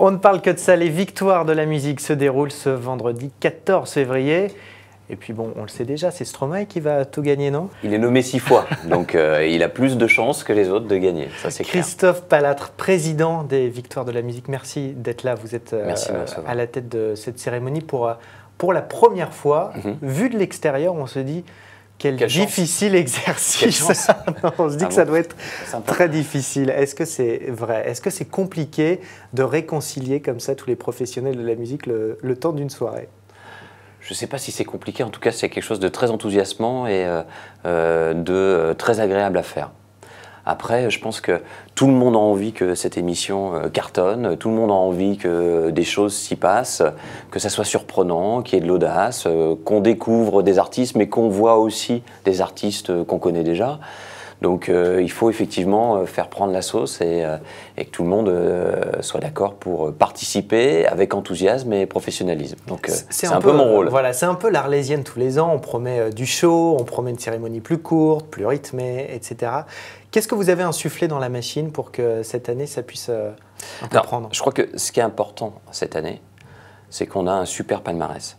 On ne parle que de ça, les victoires de la musique se déroulent ce vendredi 14 février. Et puis bon, on le sait déjà, c'est Stromae qui va tout gagner, non? Il est nommé 6 fois, donc il a plus de chances que les autres de gagner, ça c'est clair. Christophe Palatre, président des Victoires de la musique, merci d'être là. Vous êtes à la tête de cette cérémonie pour la première fois. Vu de l'extérieur, on se dit quel difficile exercice. On se dit que ça doit être très difficile. Est-ce que c'est vrai? Est-ce que c'est compliqué de réconcilier comme ça tous les professionnels de la musique le temps d'une soirée? Je ne sais pas si c'est compliqué, en tout cas c'est quelque chose de très enthousiasmant et de très agréable à faire. Après, je pense que tout le monde a envie que cette émission cartonne, tout le monde a envie que des choses s'y passent, que ça soit surprenant, qu'il y ait de l'audace, qu'on découvre des artistes, mais qu'on voit aussi des artistes qu'on connaît déjà. Donc il faut effectivement faire prendre la sauce et que tout le monde soit d'accord pour participer avec enthousiasme et professionnalisme. Donc c'est un peu mon rôle. Voilà, c'est un peu l'Arlésienne tous les ans. On promet du show, on promet une cérémonie plus courte, plus rythmée, etc. Qu'est-ce que vous avez insufflé dans la machine pour que cette année, ça puisse un peu prendre? Je crois que ce qui est important cette année, c'est qu'on a un super palmarès.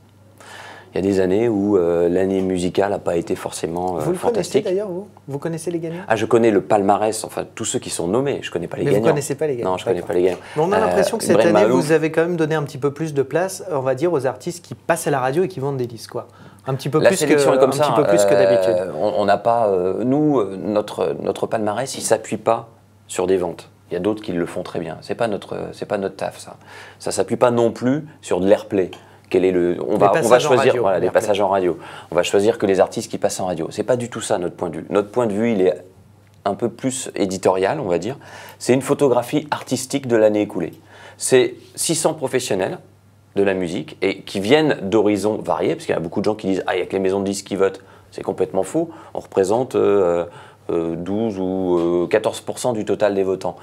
Il y a des années où l'année musicale n'a pas été forcément fantastique. Vous le connaissez d'ailleurs, vous connaissez les gagnants? Ah, je connais le palmarès, enfin tous ceux qui sont nommés, je ne connais pas les gagnants. Mais vous ne connaissez pas les gagnants? Non, je ne connais pas les gagnants. Mais on a l'impression que cette année, vous avez quand même donné un petit peu plus de place, on va dire, aux artistes qui passent à la radio et qui vendent des disques, quoi. Un petit peu plus que d'habitude. On n'a pas, nous, notre palmarès, il ne s'appuie pas sur des ventes. Il y a d'autres qui le font très bien. C'est pas notre taf, ça. Ça ne s'appuie pas non plus sur de l'airplay. On va choisir des passages en radio. On va choisir que les artistes qui passent en radio. C'est pas du tout ça notre point de vue. Notre point de vue, il est un peu plus éditorial, on va dire. C'est une photographie artistique de l'année écoulée. C'est 600 professionnels de la musique et qui viennent d'horizons variés, parce qu'il y a beaucoup de gens qui disent « Ah, il n'y a que les maisons de disques qui votent ». C'est complètement faux. On représente 12 ou 14% du total des votants.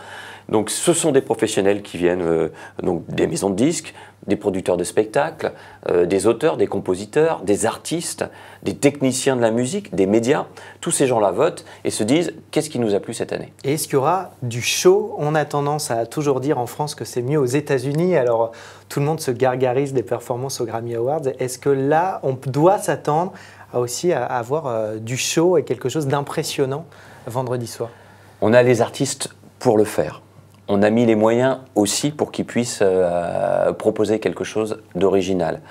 Donc ce sont des professionnels qui viennent donc des maisons de disques, des producteurs de spectacles, des auteurs, des compositeurs, des artistes, des techniciens de la musique, des médias. Tous ces gens-là votent et se disent qu'est-ce qui nous a plu cette année. Et est-ce qu'il y aura du show? On a tendance à toujours dire en France que c'est mieux aux États-Unis. Alors tout le monde se gargarise des performances aux Grammy Awards. Est-ce que là, on doit s'attendre aussi à avoir du show et quelque chose d'impressionnant vendredi soir? On a les artistes pour le faire. On a mis les moyens aussi pour qu'ils puissent proposer quelque chose d'original.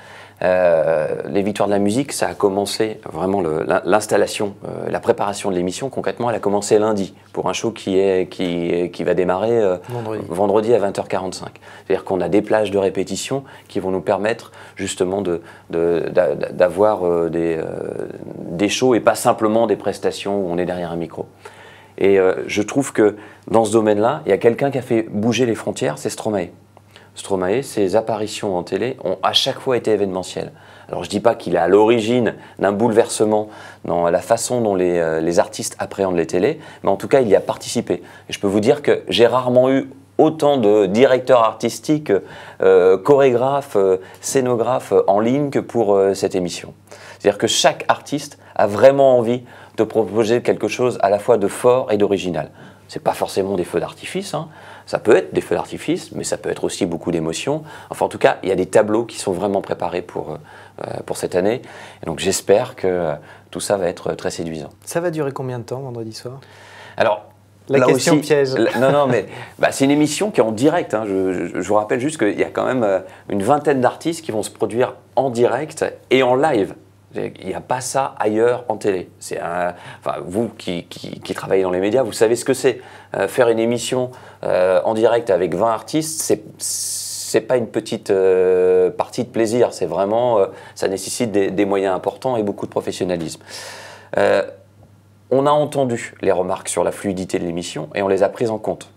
Les Victoires de la musique, ça a commencé vraiment l'installation, la préparation de l'émission. Concrètement, elle a commencé lundi pour un show qui va démarrer vendredi à 20h45. C'est-à-dire qu'on a des plages de répétition qui vont nous permettre justement d'avoir des shows et pas simplement des prestations où on est derrière un micro. Et je trouve que dans ce domaine-là, il y a quelqu'un qui a fait bouger les frontières, c'est Stromae. Stromae, ses apparitions en télé ont à chaque fois été événementielles. Alors je ne dis pas qu'il est à l'origine d'un bouleversement dans la façon dont les artistes appréhendent les télés, mais en tout cas il y a participé. Et je peux vous dire que j'ai rarement eu autant de directeurs artistiques, chorégraphes, scénographes en ligne que pour cette émission. C'est-à-dire que chaque artiste a vraiment envie de proposer quelque chose à la fois de fort et d'original. Ce n'est pas forcément des feux d'artifice, hein. Ça peut être des feux d'artifice, mais ça peut être aussi beaucoup d'émotions. Enfin, en tout cas, il y a des tableaux qui sont vraiment préparés pour cette année. Et donc, j'espère que tout ça va être très séduisant. Ça va durer combien de temps, vendredi soir? Alors, la question aussi, piège. Non, mais c'est une émission qui est en direct. Hein. Je vous rappelle juste qu'il y a quand même une vingtaine d'artistes qui vont se produire en direct et en live. Il n'y a pas ça ailleurs en télé. Vous qui travaillez dans les médias, vous savez ce que c'est. Faire une émission en direct avec 20 artistes, c'est pas une petite partie de plaisir. C'est vraiment, ça nécessite des moyens importants et beaucoup de professionnalisme. On a entendu les remarques sur la fluidité de l'émission et on les a prises en compte.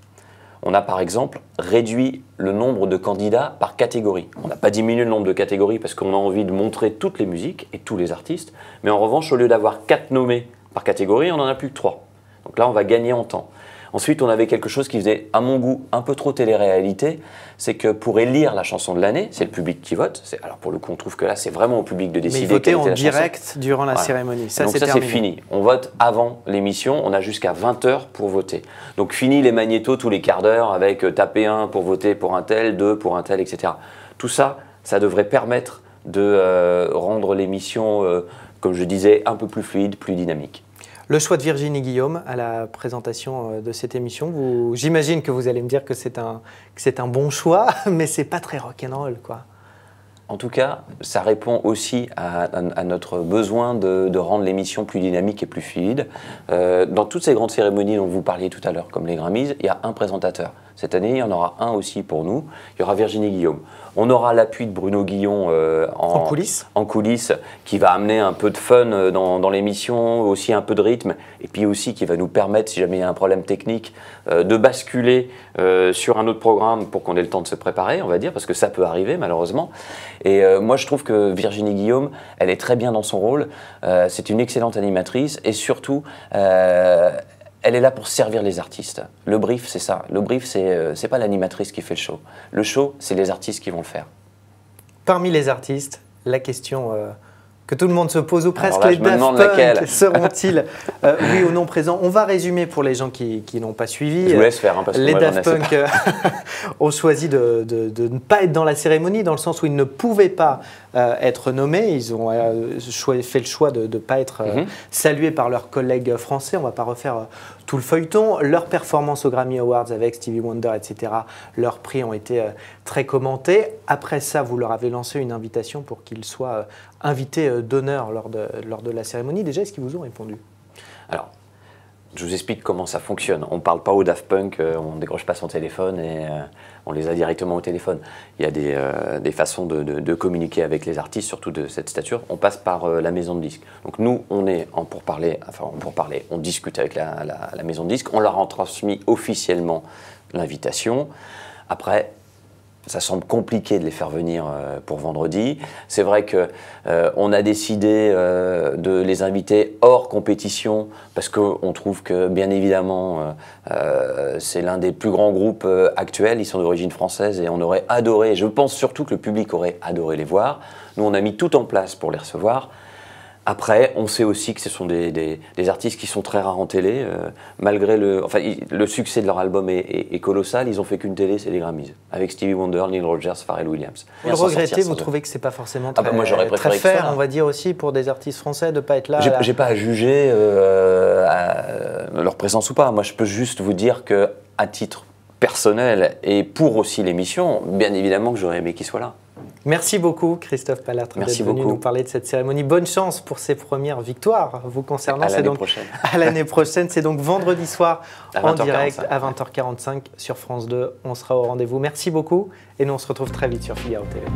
On a par exemple réduit le nombre de candidats par catégorie. On n'a pas diminué le nombre de catégories parce qu'on a envie de montrer toutes les musiques et tous les artistes. Mais en revanche, au lieu d'avoir 4 nommés par catégorie, on n'en a plus que 3. Donc là, on va gagner en temps. Ensuite, on avait quelque chose qui faisait, à mon goût, un peu trop télé-réalité. C'est que pour élire la chanson de l'année, c'est le public qui vote. Alors pour le coup, on trouve que là, c'est vraiment au public de décider. Mais voter en direct durant la cérémonie. Ça, c'est fini. On vote avant l'émission. On a jusqu'à 20 h pour voter. Donc fini les magnétos tous les quarts d'heure avec taper 1 pour voter pour un tel, 2 pour un tel, etc. Tout ça, ça devrait permettre de rendre l'émission, comme je disais, un peu plus fluide, plus dynamique. Le choix de Virginie Guillaume à la présentation de cette émission, j'imagine que vous allez me dire que c'est un bon choix, mais c'est pas très rock'n'roll, quoi. En tout cas, ça répond aussi à notre besoin de rendre l'émission plus dynamique et plus fluide. Dans toutes ces grandes cérémonies dont vous parliez tout à l'heure, comme les Grammys, il y a un présentateur. Cette année, il y en aura un aussi pour nous. Il y aura Virginie Guillaume. On aura l'appui de Bruno Guillon en coulisses, qui va amener un peu de fun dans l'émission, aussi un peu de rythme, et puis aussi qui va nous permettre, si jamais il y a un problème technique, de basculer sur un autre programme pour qu'on ait le temps de se préparer, on va dire, parce que ça peut arriver malheureusement. Et moi, je trouve que Virginie Guillaume, elle est très bien dans son rôle. C'est une excellente animatrice, et surtout, elle est là pour servir les artistes. Le brief, c'est ça. Le brief, c'est pas l'animatrice qui fait le show. Le show, c'est les artistes qui vont le faire. Parmi les artistes, la question que tout le monde se pose, ou presque, les Daft Punk seront-ils oui ou non présents? On va résumer pour les gens qui n'ont pas suivi. Je vous laisse faire, parce que les moi, Daft Punk ont choisi de ne pas être dans la cérémonie, dans le sens où ils ne pouvaient pas être nommés. Ils ont fait le choix de ne pas être salués par leurs collègues français. On ne va pas refaire tout le feuilleton. Leurs performances aux Grammy Awards avec Stevie Wonder, etc., leurs prix ont été très commentés. Après ça, vous leur avez lancé une invitation pour qu'ils soient invités d'honneur lors de la cérémonie. Déjà, est-ce qu'ils vous ont répondu? Alors, je vous explique comment ça fonctionne. On ne parle pas aux Daft Punk, on ne décroche pas son téléphone et on les a directement au téléphone. Il y a des façons de communiquer avec les artistes, surtout de cette stature. On passe par la maison de disques. Donc nous, on est pour parler, on discute avec la maison de disques. On leur a transmis officiellement l'invitation. Après, ça semble compliqué de les faire venir pour vendredi. C'est vrai qu'on a décidé de les inviter hors compétition parce qu'on trouve que, bien évidemment, c'est l'un des plus grands groupes actuels. Ils sont d'origine française et on aurait adoré, je pense surtout que le public aurait adoré les voir. Nous, on a mis tout en place pour les recevoir. Après, on sait aussi que ce sont des artistes qui sont très rares en télé. Malgré le succès de leur album est colossal, ils n'ont fait qu'une télé, c'est les Grammys. Avec Stevie Wonder, Neil Rogers, Pharrell Williams. Vous le regrettez, vous trouvez que ce n'est pas forcément très fair, on va dire aussi, pour des artistes français de ne pas être là? J'ai pas à juger leur présence ou pas. Moi, je peux juste vous dire qu'à titre personnel et pour aussi l'émission, bien évidemment que j'aurais aimé qu'ils soient là. Merci beaucoup Christophe Palatre d'être venu nous parler de cette cérémonie. Bonne chance pour ces premières victoires vous concernant. À l'année prochaine, c'est donc vendredi soir en direct à 20h45 sur France 2. On sera au rendez-vous. Merci beaucoup et nous on se retrouve très vite sur Figaro TV.